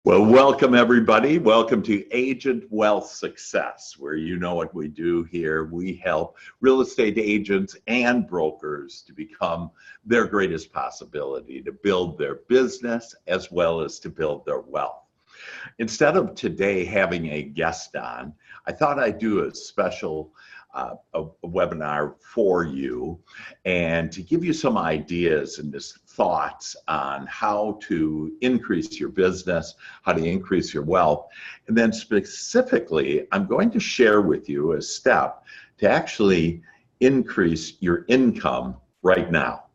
Well, welcome everybody. Welcome to Agent Wealth Success, where you know what we do here. We help real estate agents and brokers to become their greatest possibility, to build their business as well as to build their wealth. Instead of today having a guest on, I thought I'd do a special a webinar for you and to give you some ideas and just thoughts on how to increase your business, how to increase your wealth. And then specifically, I'm going to share with you a step to actually increase your income right now.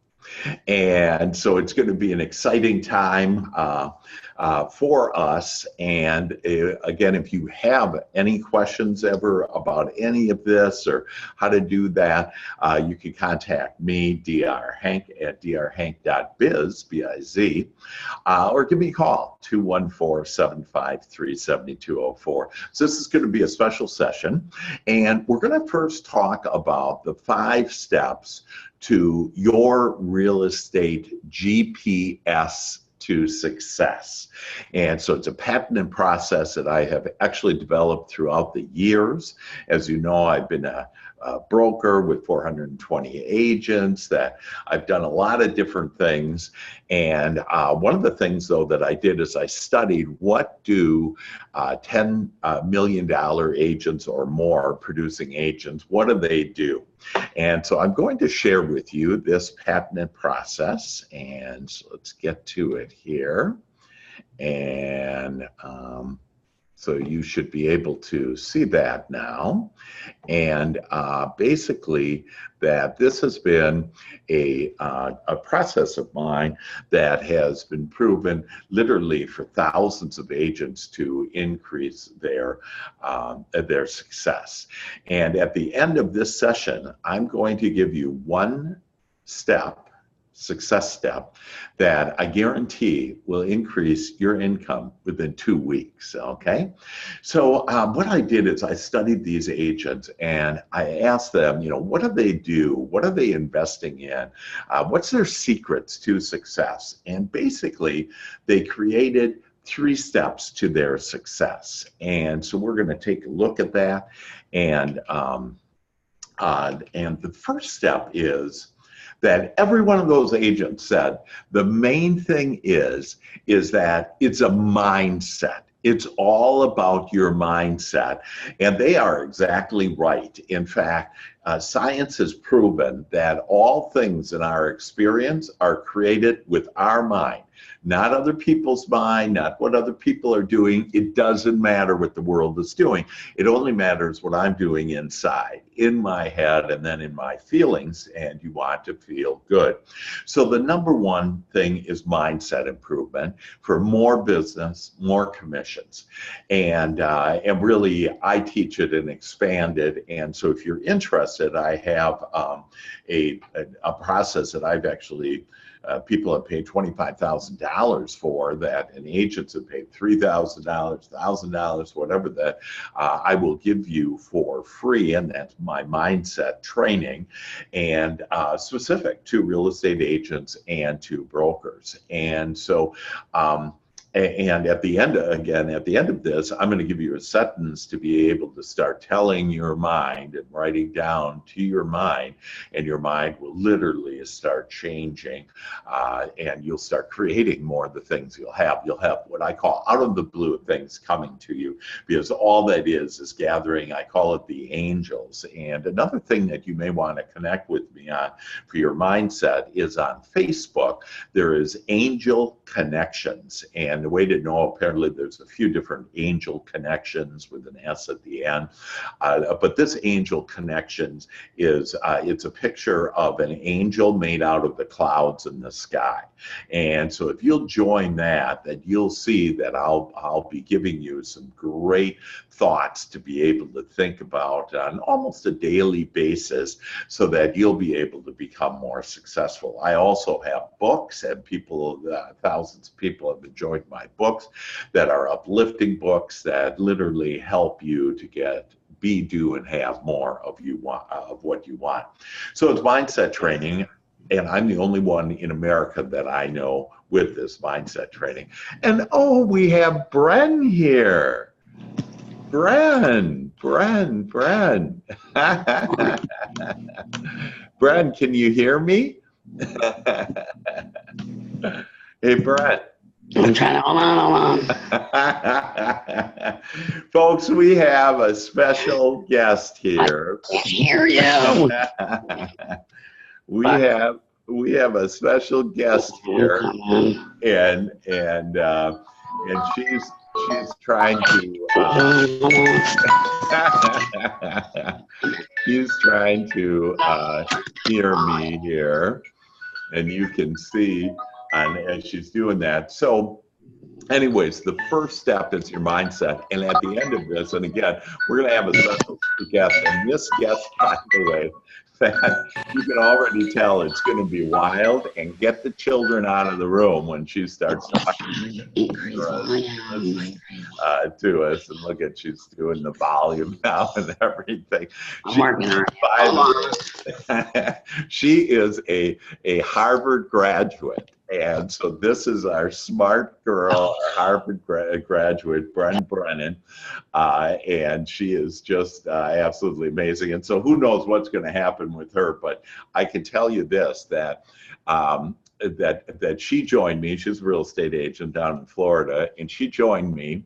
And so it's going to be an exciting time for us. And again, if you have any questions ever about any of this or how to do that, you can contact me, Dr. Hank, at drhank.biz, B-I-Z, or give me a call, 214-753-7204. So this is going to be a special session. And we're going to first talk about the 5 steps to your real estate GPS to success. And so it's a patented process that I have actually developed throughout the years. As you know, I've been a broker with 420 agents, that I've done a lot of different things. And one of the things, though, that I did is I studied what do $10 million agents or more producing agents, what do they do? And so I'm going to share with you this patented process. And so let's get to it here. And so you should be able to see that now. And basically that this has been a process of mine that has been proven literally for thousands of agents to increase their success. And at the end of this session, I'm going to give you one success step that I guarantee will increase your income within 2 weeks, okay? So what I did is I studied these agents and I asked them, what do they do? What are they investing in? What's their secrets to success? And basically, they created 3 steps to their success. And so we're going to take a look at that. And the first step is that every one of those agents said the main thing is that it's a mindset. It's all about your mindset. And they are exactly right. In fact, science has proven that all things in our experience are created with our mind. Not other people's mind, not what other people are doing. It doesn't matter what the world is doing. It only matters what I'm doing inside, in my head, and then in my feelings, and you want to feel good. So the number one thing is mindset improvement for more business, more commissions. And really, I teach it and expand it. And so if you're interested, I have a process that I've actually people have paid $25,000 for that, and agents have paid $3,000, $1,000, whatever that I will give you for free, and that's my mindset training, and specific to real estate agents and to brokers. And so and at the end of this, I'm going to give you a sentence to be able to start telling your mind and writing down to your mind, and your mind will literally start changing, and you'll start creating more of the things you'll have. You'll have what I call out of the blue things coming to you, because all that is gathering. I call it the angels. And another thing that you may want to connect with me on for your mindset is on Facebook. There is Angel Connections, and the way to know, apparently there's a few different Angel Connections with an S at the end, but this Angel Connections is it's a picture of an angel made out of the clouds in the sky. And so if you'll join that, then you'll see that I'll be giving you some great thoughts to be able to think about on almost a daily basis, so that you'll be able to become more successful. I also have books, and thousands of people have enjoyed my books that are uplifting books that literally help you to be, do, and have more of what you want. So it's mindset training. And I'm the only one in America that I know with this mindset training. And oh, we have Bren here. Bren. Bren, can you hear me? Hey, Bren. I'm trying to hold on. Folks, we have a special guest here. I can't hear you. we have a special guest here, and she's trying to she's trying to hear me here, and you can see. And as she's doing that. So anyways, the first step is your mindset. And at the end of this, and again, we're going to have a special guest. And this guest, by the way, that you can already tell it's going to be wild, and get the children out of the room when she starts talking to us. And look at, she's doing the volume now and everything. I'm working on it. She is a Harvard graduate. And so this is our smart girl, our Harvard graduate, BREN BRENNAN, and she is just absolutely amazing. And so who knows what's going to happen with her, but I can tell you this, that that she joined me. She's a real estate agent down in Florida, and she joined me,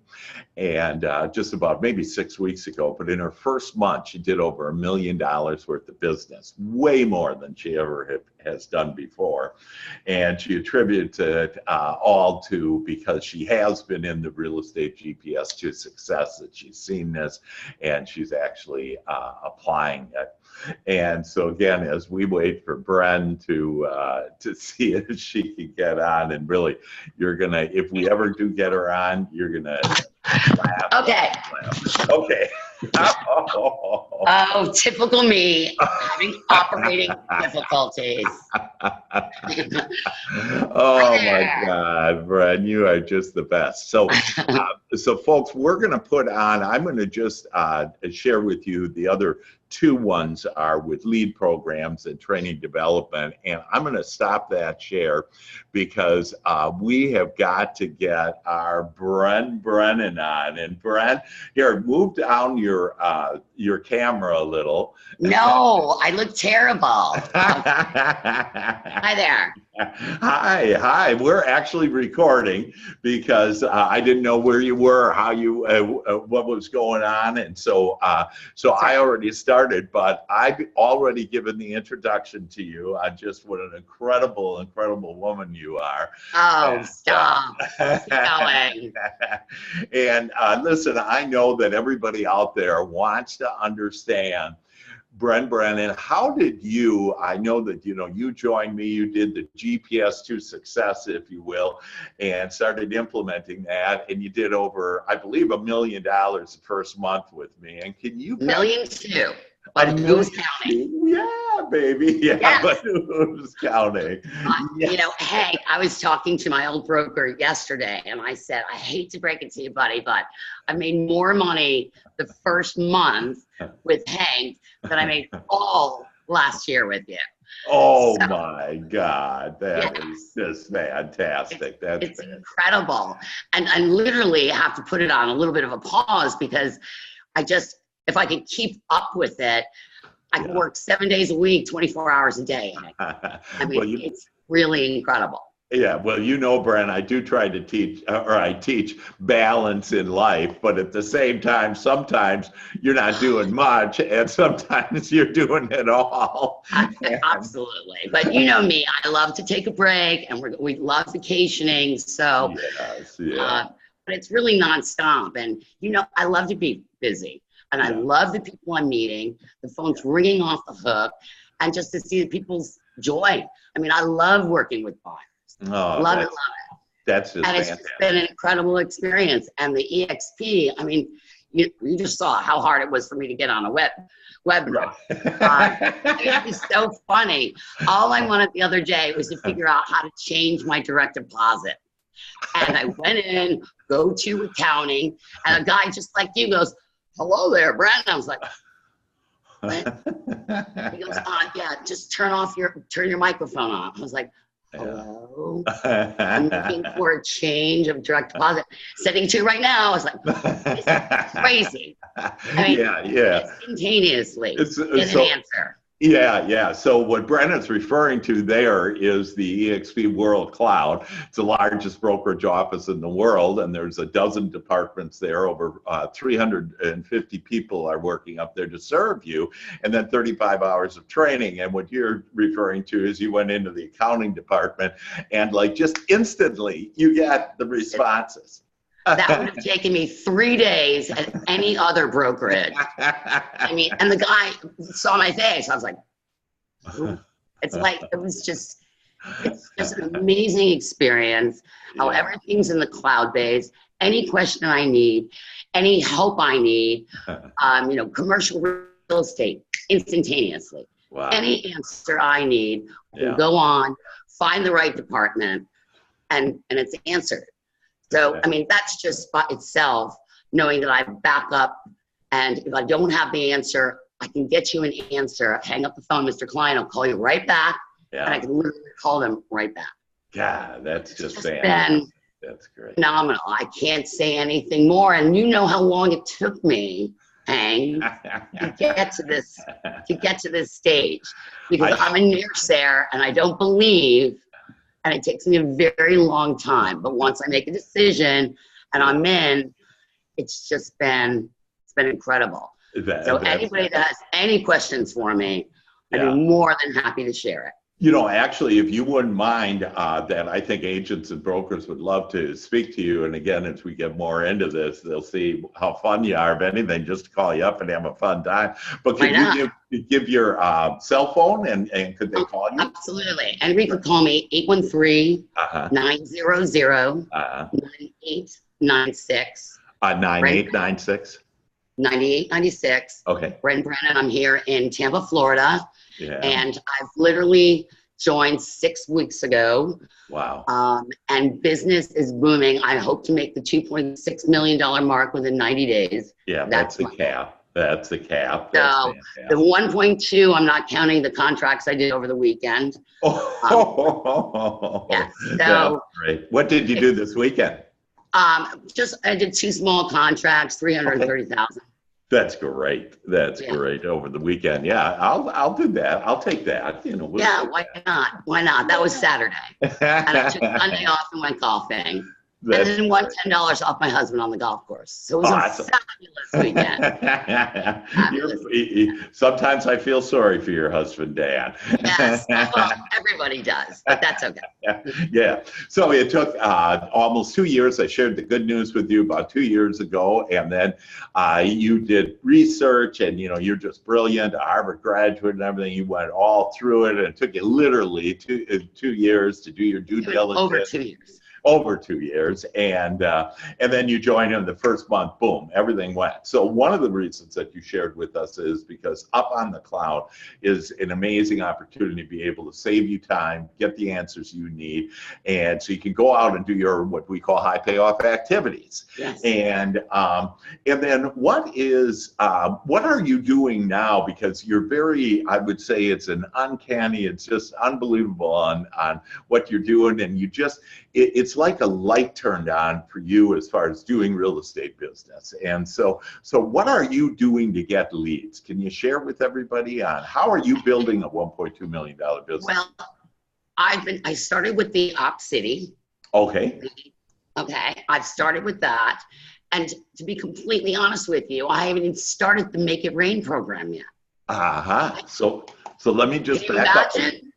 and just about maybe 6 weeks ago. But in her first month, she did over $1 million worth of business, way more than she ever has done before. And she attributes it all to, because she has been in the real estate GPS to success, that she's seen this, and she's actually applying it. And so again, as we wait for Bren to see if she can get on, and really, you're gonna, if we ever do get her on, you're gonna laugh. Okay. Okay. Oh, typical me, having operating difficulties. Oh my God, Bren, you are just the best. So, so folks, we're going to put on, I'm going to just share with you the other two ones are with lead programs and training development. And I'm going to stop that share because we have got to get our BREN BRENNAN on. And Bren, here, move down your camera a little. No, I look terrible. Hi there. Hi. We're actually recording because I didn't know where you were, how you, what was going on, and so I already started, but I've already given the introduction to you. Just what an incredible woman you are. Oh, stop. Keep going. And listen, I know that everybody out there wants to understand, BREN BRENNAN, how did you, I know that, you joined me, you did the GPS to success, if you will, and started implementing that, and you did over, I believe, $1 million the first month with me. And can you... $1,000,002. But who's counting? Yeah, baby. Yeah, yes. But who's counting? Yes. Hank, I was talking to my old broker yesterday, and I said, I hate to break it to you, buddy, but I made more money the first month with Hank than I made all last year with you. Oh, so, my God. That is just fantastic. It's incredible. And I literally have to put it on a little bit of a pause because if I can keep up with it, I can work 7 days a week, 24 hours a day. I mean, it's really incredible. Yeah, well, Bren, I do try to teach, or I teach balance in life, but at the same time, sometimes you're not doing much, and sometimes you're doing it all. Absolutely. But you know me, I love to take a break, and we love vacationing, so, but it's really nonstop. And, I love to be busy. And I love the people I'm meeting, the phone's ringing off the hook, and just to see the people's joy. I mean, I love working with buyers. Oh, love it. That's just fantastic. It's been an incredible experience. And the EXP, I mean, you just saw how hard it was for me to get on a webinar. It was so funny. All I wanted the other day was to figure out how to change my direct deposit. And I went in, go to accounting, and a guy just like you goes, "Hello there, Brent." I was like, What? He goes, yeah, just turn your microphone on. I was like, hello? Yeah. I'm looking for a change of direct deposit. Sending to you right now. I was like, this is crazy. I mean, instantaneously get an answer. Yeah. So what Brennan's referring to there is the eXp World Cloud. It's the largest brokerage office in the world, and there's a dozen departments there. Over 350 people are working up there to serve you, and then 35 hours of training. And what you're referring to is you went into the accounting department, and like just instantly you get the responses. That would have taken me 3 days at any other brokerage. I mean, and the guy saw my face. I was like, it's like, it's just an amazing experience. How everything's in the cloud base. Any question I need, any help I need, commercial real estate instantaneously. Wow. Any answer I need, go on, find the right department, and it's answered. So, I mean, that's just by itself, knowing that I back up, and if I don't have the answer, I can get you an answer. Hang up the phone, Mr. Klein, I'll call you right back, and I can literally call them right back. Yeah, that's just fantastic. That's great. Phenomenal. I can't say anything more, and you know how long it took me, Hang, to get to this stage, because I'm a naysayer, and I don't believe. And it takes me a very long time. But once I make a decision and I'm in, it's been incredible. So anybody that has any questions for me, I'd be more than happy to share it. You know, actually, if you wouldn't mind, that I think agents and brokers would love to speak to you. And again, as we get more into this, they'll see how fun you are. If anything, just to call you up and have a fun time. But can you give your cell phone and could they call you? Absolutely. And we could call me 813-900-9896. 9896. 9896. Okay. BREN BRENNAN. I'm here in Tampa, Florida. Yeah. And I've literally joined 6 weeks ago. Wow. And business is booming. I hope to make the $2.6 million mark within 90 days. Yeah, that's the cap. That's the cap. So the 1.2, I'm not counting the contracts I did over the weekend. Yeah. So that's great. What did you do this weekend? I did 2 small contracts, 330,000. That's great. That's great over the weekend. Yeah, I'll do that. I'll take that. You know. Why not? Why not? That was Saturday, and I took Sunday off and went golfing. And then won $10 off my husband on the golf course. So it was a fabulous weekend. Sometimes I feel sorry for your husband, Dan. Yes, well, everybody does, but that's okay. Yeah. So it took almost 2 years. I shared the good news with you about 2 years ago, and then you did research, and you're just brilliant, a Harvard graduate and everything. You went all through it, and it took you literally 2 years to do your due diligence. Over 2 years. Over 2 years, and then you joined in the first month, boom, everything went. So one of the reasons that you shared with us is because up on the cloud is an amazing opportunity to be able to save you time, get the answers you need, and so you can go out and do your what we call high payoff activities. Yes. And then what are you doing now? Because you're very, I would say it's an uncanny, it's just unbelievable on what you're doing, and it's like a light turned on for you as far as doing real estate business. And so what are you doing to get leads? Can you share with everybody on how are you building a $1.2 million business? Well, I started with the Op City. Okay. Okay, I've started with that. And to be completely honest with you, I haven't even started the Make It Rain program yet. So let me just Can you imagine?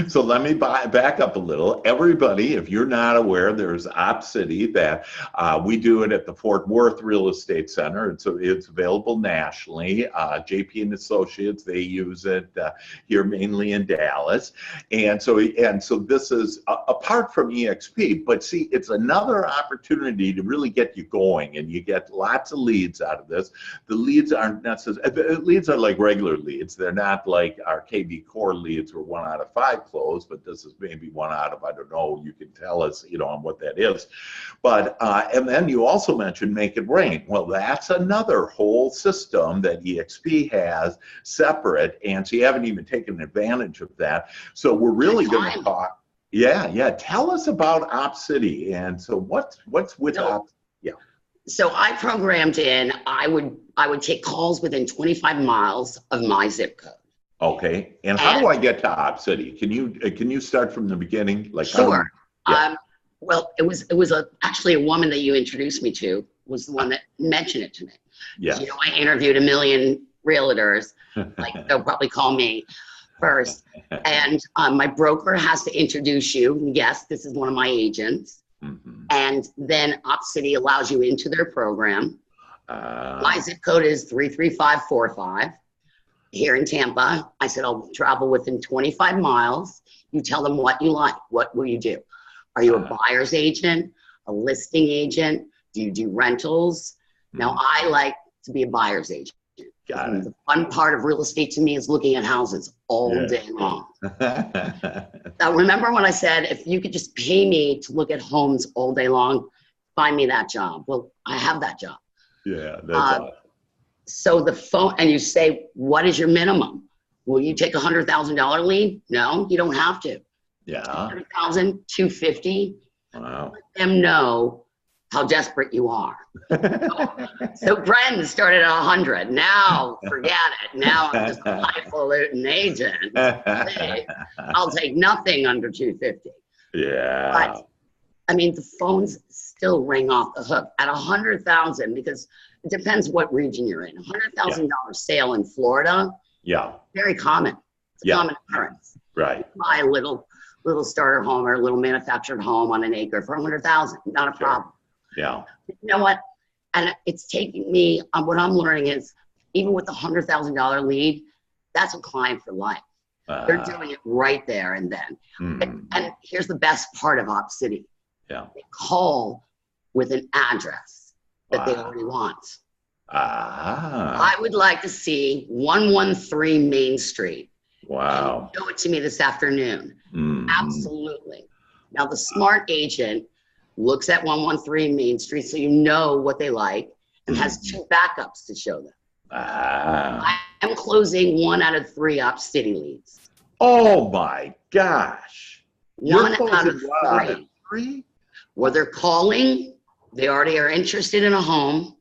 So let me back up a little. Everybody, if you're not aware, there's Op City that we do it at the Fort Worth Real Estate Center. It's available nationally. JP and Associates, they use it here mainly in Dallas. And so this is apart from EXP, but see, it's another opportunity to really get you going, and you get lots of leads out of this. The leads aren't necessarily, leads are like regular leads. They're not like our KB Core leads where one 1 out of 5 close, but this is maybe 1 out of, I don't know, you can tell us, on what that is. But, and then you also mentioned Make It Rain. Well, that's another whole system that EXP has separate, and so you haven't even taken advantage of that. So we're really going to talk. Yeah. Tell us about OpCity. And so what's with Op? Yeah. So I programmed in, I would take calls within 25 miles of my zip code. Okay. And how do I get to OpCity? Can you start from the beginning? Like, sure. Well, it was actually a woman that you introduced me to was the one that mentioned it to me. Yeah. I interviewed a million realtors, like they'll probably call me first. And my broker has to introduce you. Yes, this is one of my agents. Mm-hmm. And then OpCity allows you into their program. My zip code is 33545 here in Tampa. I said, I'll travel within 25 miles. You tell them what you like. What will you do? Are you a buyer's agent, a listing agent? Do you do rentals? Now, I like to be a buyer's agent. Got it. The fun part of real estate to me is looking at houses all day long. Now, remember when I said, if you could just pay me to look at homes all day long, find me that job. Well, I have that job. Yeah, that's awesome. So the phone, and you say, what is your minimum? Will you take $100,000 lead? No, you don't have to. Yeah. 100,000, 250. Wow. Let them know how desperate you are. So Bren started at 100. Now, forget it. Now I'm just a highfalutin agent. I'll take nothing under 250. Yeah. But, I mean, the phones still ring off the hook at 100,000 because it depends what region you're in. $100,000 sale in Florida. Yeah. Very common. It's a common occurrence. Right. Buy a little starter home or a little manufactured home on an acre for 100,000. Not a problem. Yeah. You know what? And it's taking me, what I'm learning is, even with the $100,000 lead, that's a client for life. They're doing it right there and then. And here's the best part of OpCity. Yeah. They call with an address that they already want. I would like to see 113 Main Street. Wow. Show it to me this afternoon. Absolutely. Now, the smart agent looks at 113 Main Street so you know what they like and has 2 backups to show them. I am closing 1 out of 3 OpCity leads. Oh my gosh. 1 out of 3. Where they're calling, they already are interested in a home.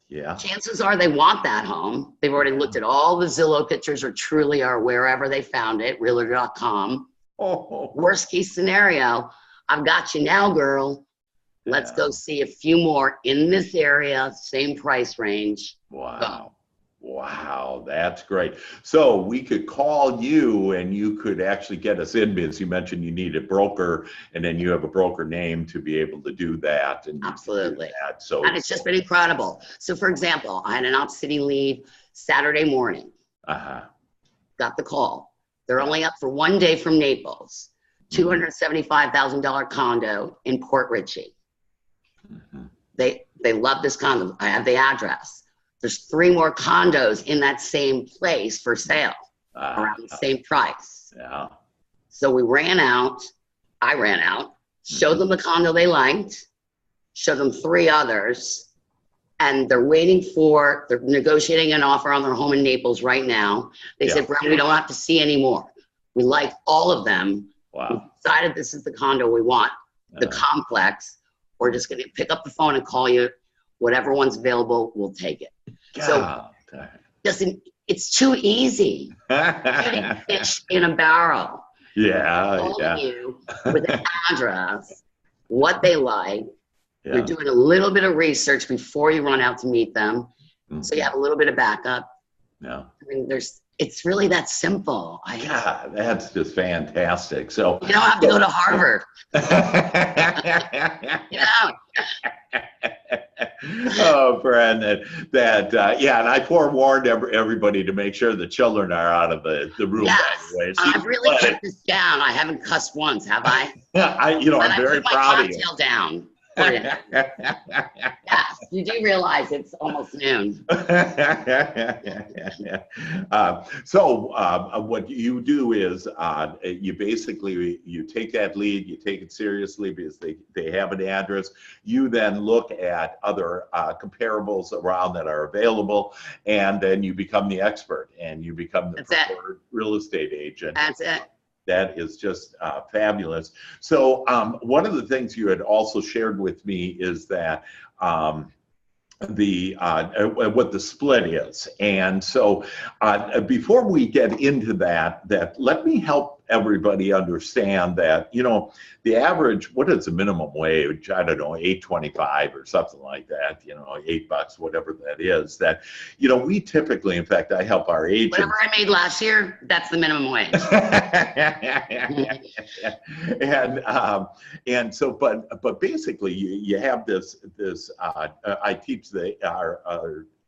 Yeah. Chances are they want that home. They've already looked at all the Zillow pictures or Truly or wherever they found it, realtor.com. Worst case scenario, I've got you now, girl. Let's go see a few more in this area, same price range. Wow. Wow, that's great. So we could call you and you could actually get us in bids. You mentioned you need a broker and then you have a broker name to be able to do that. And absolutely. Do that. So, and it's just been incredible. So for example, I had an OpCity lead Saturday morning. Got the call. They're only up for 1 day from Naples. $275,000 condo in Port Richey. They love this condo. I have the address. There's 3 more condos in that same place for sale around the same price. Yeah. So we ran out. I ran out, showed them the condo they liked, showed them 3 others, and they're negotiating an offer on their home in Naples right now. They said, Bren, we don't have to see any more. We like all of them. Wow. We decided this is the condo we want, the complex. We're just going to pick up the phone and call you. Whatever one's available, we'll take it. God. So it's too easy. Shooting fish in a barrel. Calling you with an address, what they like. You're doing a little bit of research before you run out to meet them. So you have a little bit of backup. Yeah. I mean, it's really that simple. God, that's just fantastic. So you don't have to go to Harvard. Oh, Brennan, and I forewarned everybody to make sure the children are out of the room. Yes, anyway. I've really kept this down. I haven't cussed once, have I? I'm very proud of you. Down. for you. Yes, you do realize it's almost noon. What you do is you basically, you take that lead, you take it seriously because they have an address. You then look at other comparables around that are available, and then you become the expert and you become the preferred real estate agent. That's it. That is just fabulous. So one of the things you had also shared with me is that what the split is. And so before we get into that, let me help everybody understand that, you know, the average, what is the minimum wage? I don't know, $8.25 or something like that, you know, $8, whatever that is, that, you know, we typically, in fact, I help our agents. Whatever I made last year, that's the minimum wage. And so, but basically you have this, I teach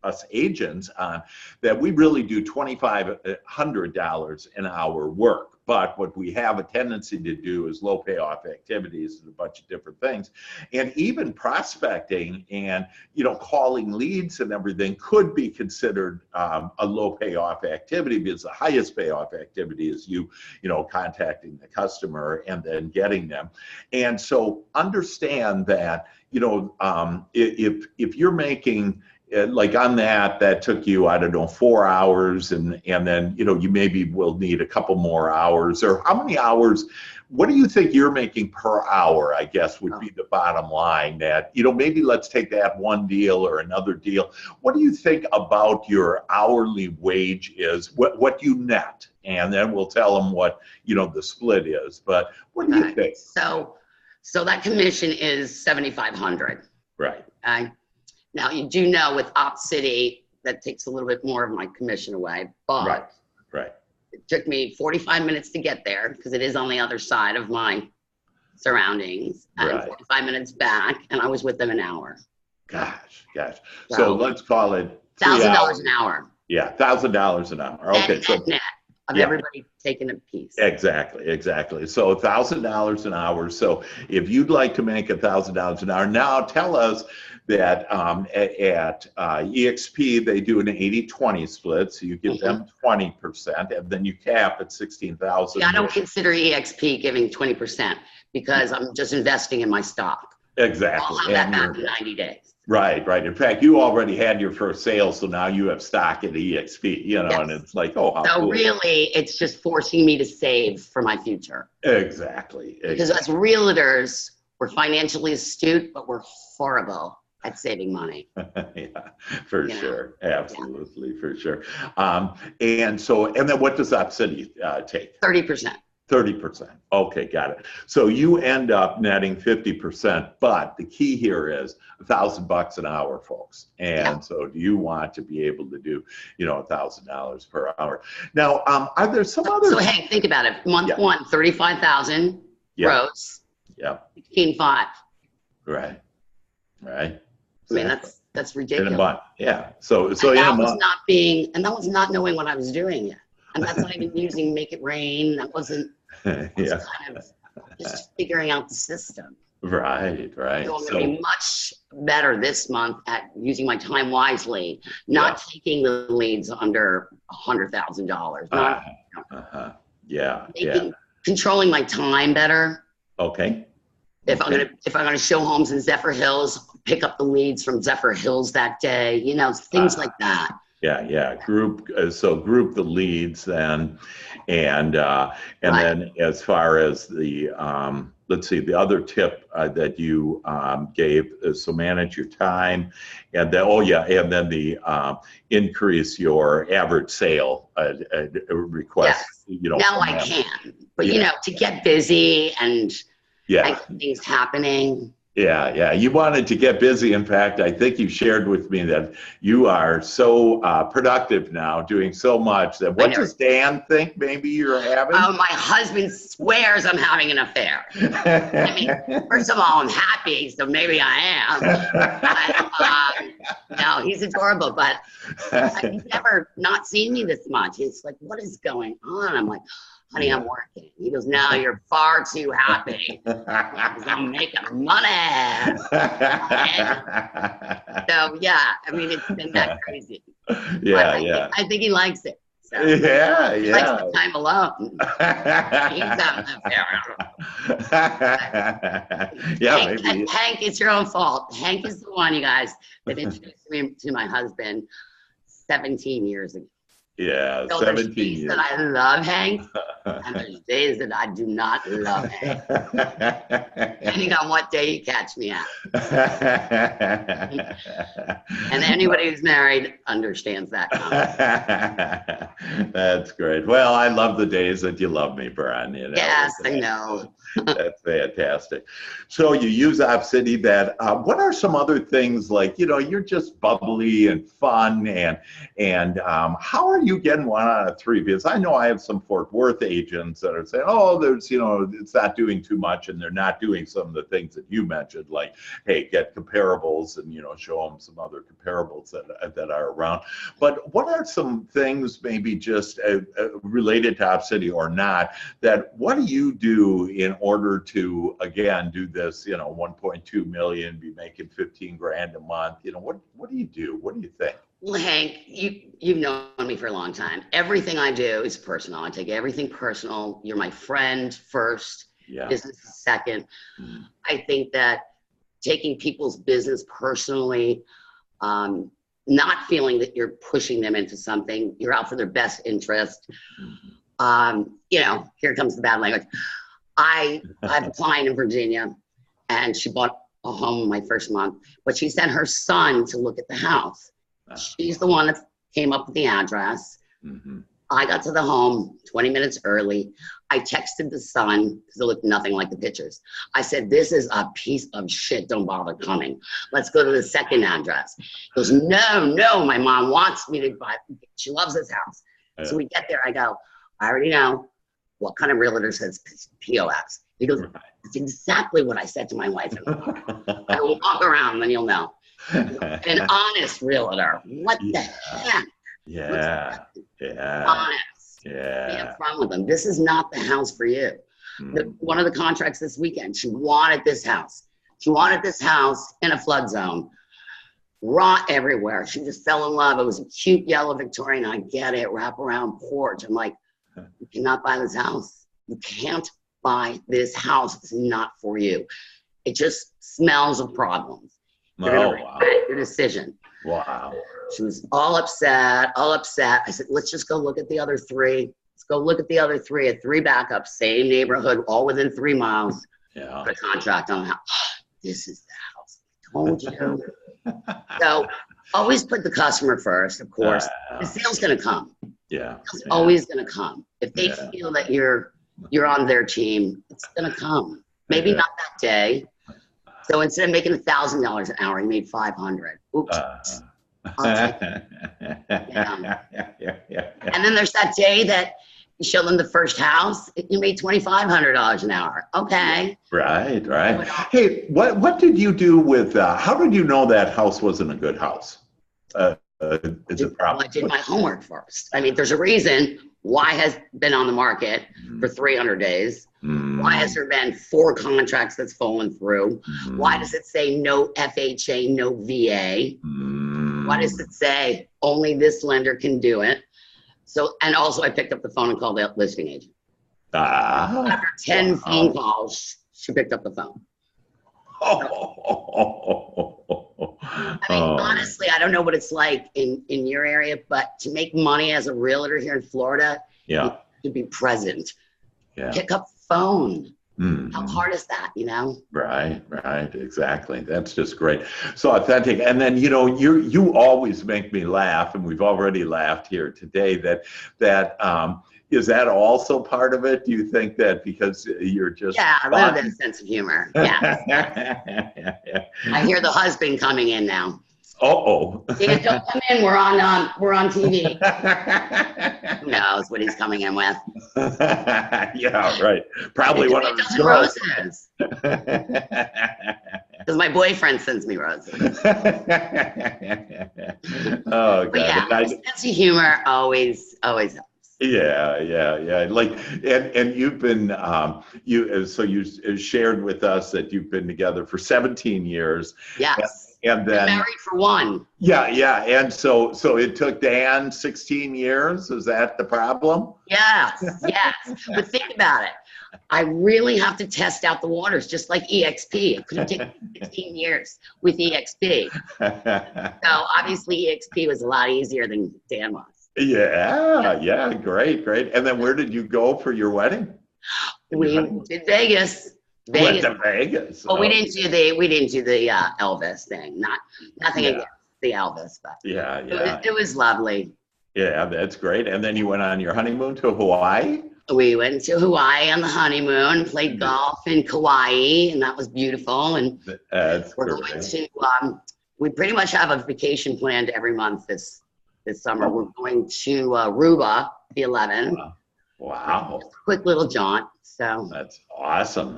us agents on that we really do $2,500 an hour work. But what we have a tendency to do is low payoff activities and a bunch of different things. And even prospecting and, you know, calling leads and everything could be considered a low payoff activity, because the highest payoff activity is you know, contacting the customer and then getting them. And so understand that, you know, if you're making, like on that took you, I don't know, 4 hours, and then, you know, you maybe will need a couple more hours, or how many hours, what do you think you're making per hour, I guess, would be the bottom line. That, you know, maybe let's take that one deal or another deal. What do you think about your hourly wage is, what you net? And then we'll tell them what, you know, the split is. But what do you think? So that commission is $7,500. Right. Now, you do know with Op City, that takes a little bit more of my commission away, but right. It took me 45 minutes to get there because it is on the other side of my surroundings, and 45 minutes back, and I was with them an hour. Gosh. So let's call it $1,000 an hour. Yeah, $1,000 an hour. Okay, so net of everybody taking a piece. Exactly. So $1,000 an hour. So if you'd like to make $1,000 an hour, now tell us that at EXP, they do an 80-20 split. So you give them 20%, and then you cap at 16,000. Yeah, I don't consider EXP giving 20% because I'm just investing in my stock. Exactly. I'll have that back in 90 days. Right. In fact, you already had your first sale, so now you have stock at EXP, you know, and it's like, oh, how so cool. Really, it's just forcing me to save for my future. Exactly. Because as realtors, we're financially astute, but we're horrible at saving money. Yeah, for sure. Absolutely, for sure. And then what does Op City take? 30%. 30%. Okay, got it. So you end up netting 50%, but the key here is $1,000 an hour, folks. And so do you want to be able to do, you know, $1,000 per hour? Now, are there some other? So hey, think about it. Month one, 35,000 gross. Yeah. 16.5. Right. I mean, that's ridiculous. In a month. Yeah. So in that a month. That was not knowing what I was doing yet. And that's not even using Make It Rain. That wasn't. Kind of just figuring out the system. Right. So I'm going to be much better this month at using my time wisely, not taking the leads under $100,000. Controlling my time better. Okay. If I'm gonna show homes in Zephyr Hills, pick up the leads from Zephyr Hills that day. You know, things like that. Yeah. Group the leads then, and then as far as the let's see, the other tip that you gave is so manage your time, and then and then the increase your average sale request. Yes. You know, now I can, but you know, to get busy and things happening. Yeah. You wanted to get busy. In fact, I think you shared with me that you are so productive now, doing so much that what does Dan think maybe you're having? Oh, my husband swears I'm having an affair. I mean, first of all, I'm happy, so maybe I am. But, no, he's adorable, but he's never not seen me this much. He's like, what is going on? I'm like, honey, I'm working. He goes, no, you're far too happy. I'm making money. So yeah, I mean, it's been that crazy. Yeah, but yeah. I think he likes it. So Yeah, he yeah. likes the time alone. He's out there. Yeah, Hank, maybe. Hank, it's your own fault. Hank is the one, you guys, that introduced me to my husband 17 years ago. Yeah, So 17 there's days years. that I love Hank, and there's days that I do not love Hank, depending on what day you catch me at. And anybody who's married understands that concept. That's great. Well, I love the days that you love me, Brian. You know, Yes, I know. That's fantastic. So you use City. That what are some other things like, you know, you're just bubbly and fun, and how are you getting 1 out of 3? Because I know I have some Fort Worth agents that are saying, oh, there's, you know, it's not doing too much, and they're not doing some of the things that you mentioned, like, hey, get comparables and, you know, show them some other comparables that are around. But what are some things, maybe just related to City or not, that what do you do in order to, again, do this, you know, 1.2 million, be making 15 grand a month? You know, what do you do? What do you think? Well, Hank, you've known me for a long time. Everything I do is personal. I take everything personal. You're my friend first, Yeah. business second. I think that taking people's business personally, not feeling that you're pushing them into something, you're out for their best interest. You know, here comes the bad language. I have a client in Virginia, and she bought a home my first month, but she sent her son to look at the house. She's the one that came up with the address. I got to the home 20 minutes early. I texted the son because it looked nothing like the pictures. I said, this is a piece of shit. Don't bother coming. Let's go to the second address. He goes, no, my mom wants me to buy. She loves this house. So we get there. I go, I already know what kind of realtor says POS. He goes, that's exactly what I said to my wife. I will walk around and you'll know. An honest realtor. What the heck? Yeah. Honest. Yeah. Be upfront with them. This is not the house for you. One of the contracts this weekend, she wanted this house. She wanted this house in a flood zone. Rot everywhere. She just fell in love. It was a cute yellow Victorian. I get it. Wraparound porch. I'm like, you cannot buy this house. You can't buy this house. It's not for you. It just smells of problems. You're going to regret your decision. Wow. She was all upset. I said, let's just go look at the other 3. Let's go look at the other 3 at 3 backups, same neighborhood, all within 3 miles. Yeah. Put a contract on the house. This is the house. I told you. So always put the customer first, of course. The sale's going to come. Yeah. It's always going to come. If they feel that you're on their team, it's going to come. Maybe not that day. So instead of making $1,000 an hour, you made $500. Oops. I'll take it. And then there's that day that you show them the first house, you made $2,500 an hour. Okay. Right. Hey, what did you do with, how did you know that house wasn't a good house? Is it problem? Well, I did my homework first. I mean, there's a reason why has been on the market for 300 days. Why has there been 4 contracts that's fallen through? Why does it say no FHA, no VA? Why does it say only this lender can do it? So, and also I picked up the phone and called the listing agent. After 10 phone calls, she picked up the phone. I mean, honestly, I don't know what it's like in your area, but to make money as a realtor here in Florida, you to be present. Pick up the phone. How hard is that, you know? Right, exactly. That's just great. So authentic. And then, you know, you always make me laugh, and we've already laughed here today, that is that also part of it? Do you think that because you're just... Yeah, a little bit of sense of humor. Yeah. I hear the husband coming in now. Dan, don't come in. We're on TV. Who knows what he's coming in with? Yeah, right. Probably one of his roses. Because my boyfriend sends me roses. Oh, God. But yeah, sense of humor always helps. Yeah. Like, and you've been, so you shared with us that you've been together for 17 years. Yes. And Been then, married for one. yeah. And so it took Dan 16 years. Is that the problem? Yes. But think about it. I really have to test out the waters, just like EXP. It could have taken 16 years with EXP. So obviously EXP was a lot easier than Dan was. Yeah, great. And then where did you go for your wedding? We did Vegas. Went to Vegas. Well, we didn't do the Elvis thing. Nothing against the Elvis, but it was lovely. Yeah, that's great. And then you went on your honeymoon to Hawaii? We went to Hawaii on the honeymoon, played golf in Kauai, and that was beautiful. And we're going to, we pretty much have a vacation planned every month this summer. We're going to Aruba, the 11th. Wow. Just a quick little jaunt. So that's awesome.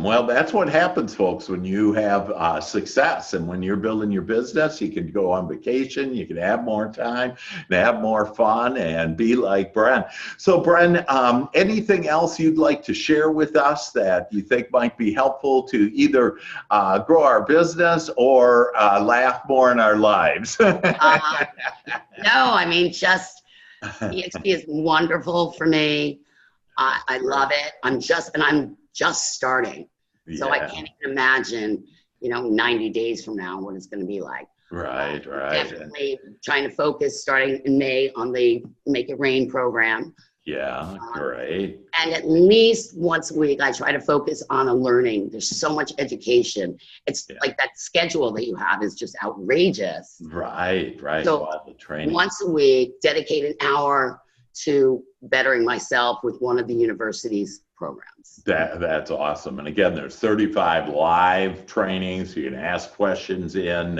Well, that's what happens, folks, when you have success and when you're building your business. You can go on vacation, you can have more time, and have more fun, and be like Bren. So, Bren, anything else you'd like to share with us that you think might be helpful to either grow our business or laugh more in our lives? No, I mean, just EXP is wonderful for me. I love it. I'm just starting. So I can't even imagine, 90 days from now what it's going to be like. Right. Definitely trying to focus starting in May on the Make It Rain program. Yeah, great. And at least once a week, I try to focus on a learning. There's so much education. It's like that schedule that you have is just outrageous. Right. So all the training. Once a week, dedicate an hour to bettering myself with one of the university's programs. That's awesome. And again, there's 35 live trainings. You can ask questions in.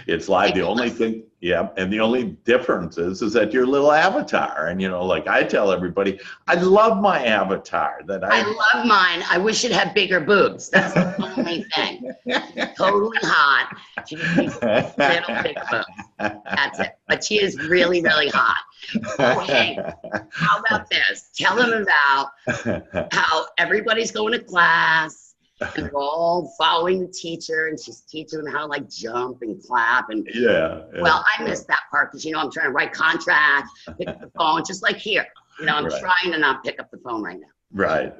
It's live. The only thing, and the only difference is that your little avatar. And like I tell everybody, I love my avatar. I love mine. I wish it had bigger boobs. That's the only thing. Totally hot. She just needs little big boobs. That's it. But she is really, really hot. Oh, hey, how about this? Tell them about how everybody's going to class and they're all following the teacher, and she's teaching them how to jump and clap. And well, I missed that part because I'm trying to write contracts, pick up the phone, just like here. I'm trying to not pick up the phone right now. Right.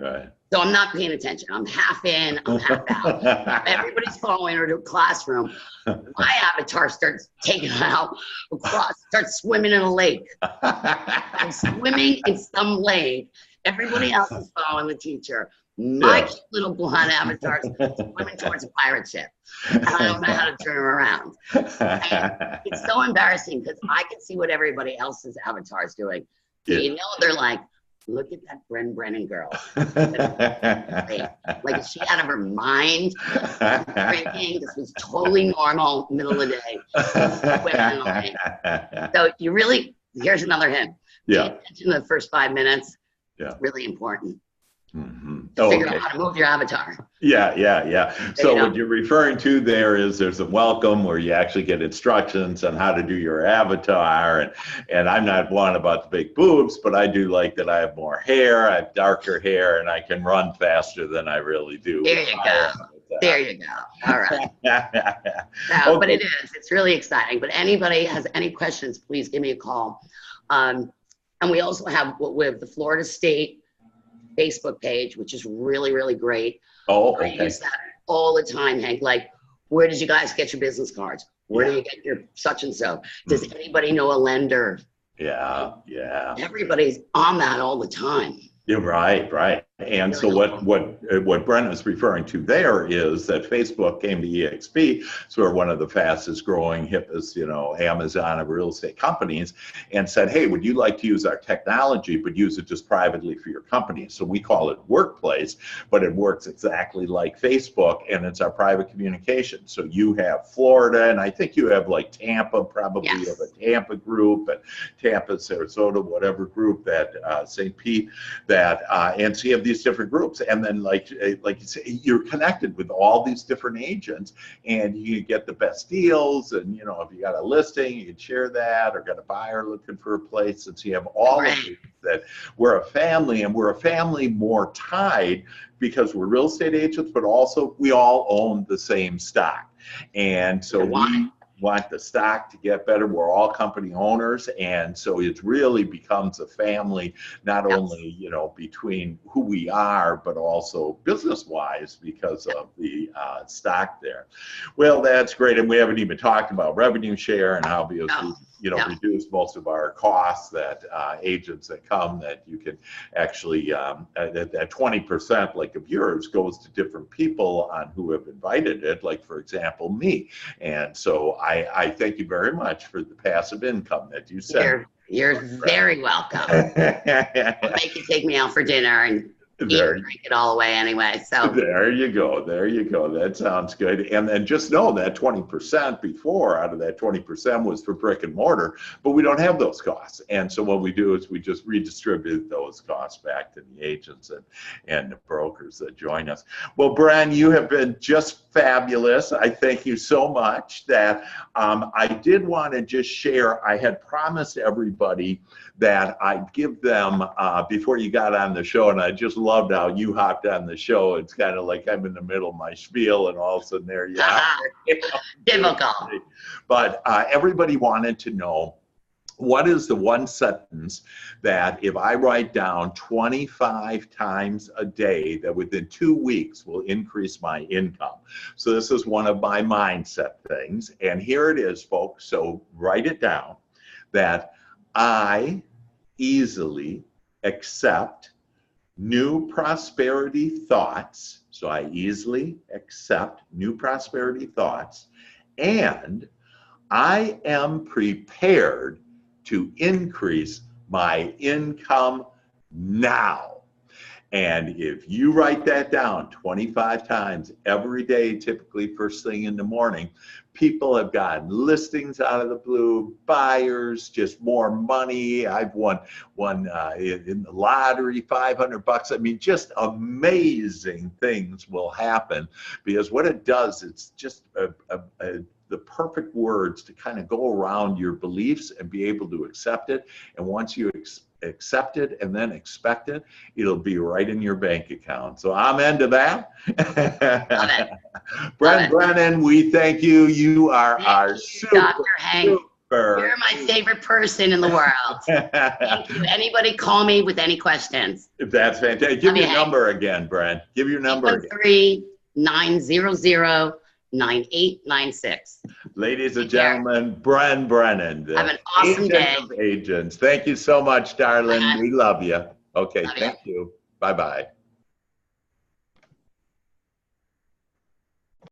So I'm not paying attention. I'm half in, I'm half out. Everybody's following her to a classroom. My avatar starts taking out across, starts swimming in a lake. I'm swimming in some lake. Everybody else is following the teacher. My cute little blonde avatar is swimming towards a pirate ship. And I don't know how to turn her around. And it's so embarrassing because I can see what everybody else's avatar is doing. They're like, look at that BREN BRENNAN girl. Like, is she out of her mind? Drinking. This was totally normal, middle of the day. So here's another hint. Pay attention to the first 5 minutes. It's really important. Figure out how to move your avatar. Yeah. So what you're referring to there's a welcome where you actually get instructions on how to do your avatar. And I'm not one about the big boobs, but I do like that I have more hair, I have darker hair, and I can run faster than I really do. There you go. All right. But it's really exciting. But anybody has any questions, please give me a call. And we also have the Florida State Facebook page, which is really, really great. I use that all the time, Hank. Like, where did you guys get your business cards? Where do you get your such and so? Does anybody know a lender? Yeah. Everybody's on that all the time. Yeah, right. And so what Bren is referring to there is that Facebook came to EXP, so we're one of the fastest growing, hippest, Amazon of real estate companies, and said, hey, would you like to use our technology, but use it just privately for your company? So we call it Workplace, but it works exactly like Facebook, and it's our private communication. So you have Florida, and I think you have Tampa, probably you have a Tampa group, and Tampa, Sarasota, whatever group that St. Pete, and so you have these different groups, and then like you say, you're connected with all these different agents, and you get the best deals. And you know, if you got a listing, you can share that, or got a buyer looking for a place. And so you have all of these that we're a family, and we're a family more tied because we're real estate agents, but also we all own the same stock. And so we want the stock to get better. We're all company owners, and so it really becomes a family, not only, you know, between who we are, but also business-wise because of the stock there. Well, that's great, and we haven't even talked about revenue share and how we, you know, reduce most of our costs that agents that come, that you can actually, that 20% like of yours goes to different people on who have invited it, like for example, me. And so I thank you very much for the passive income that you said. You're very welcome. I'll make you take me out for dinner and eat and drink it all away anyway. So there you go. There you go. That sounds good. And then just know that 20% before, out of that 20% was for brick and mortar, but we don't have those costs. And so what we do is we just redistribute those costs back to the agents and the brokers that join us. Well, Bren, you have been just fabulous. I thank you so much. That I did want to just share, I had promised everybody that I'd give them before you got on the show, and I just loved how you hopped on the show. It's kind of like I'm in the middle of my spiel, and all of a sudden there you are. Difficult. But everybody wanted to know, what is the one sentence that if I write down 25 times a day, that within 2 weeks will increase my income? So this is one of my mindset things. And here it is, folks. So write it down, that I easily accept new prosperity thoughts. So I easily accept new prosperity thoughts, and I am prepared to increase my income now. And if you write that down 25 times every day, typically first thing in the morning, people have gotten listings out of the blue, buyers, just more money. I've won in the lottery, $500. I mean, just amazing things will happen, because what it does, it's just the perfect words to kind of go around your beliefs and be able to accept it. And once you accept it and then expect it, it'll be right in your bank account. So I'm into that. Bren Brennan, we thank you. You are our super, Dr. Hank. You're my favorite person in the world. Thank you. Anybody call me with any questions. That's fantastic. Give your number again, Bren. Give your number again. 813-900-9896. Ladies and gentlemen, Bren Brennan. Have an awesome day. Agents. Thank you so much, darling. We love you. Okay, thank you. Bye-bye.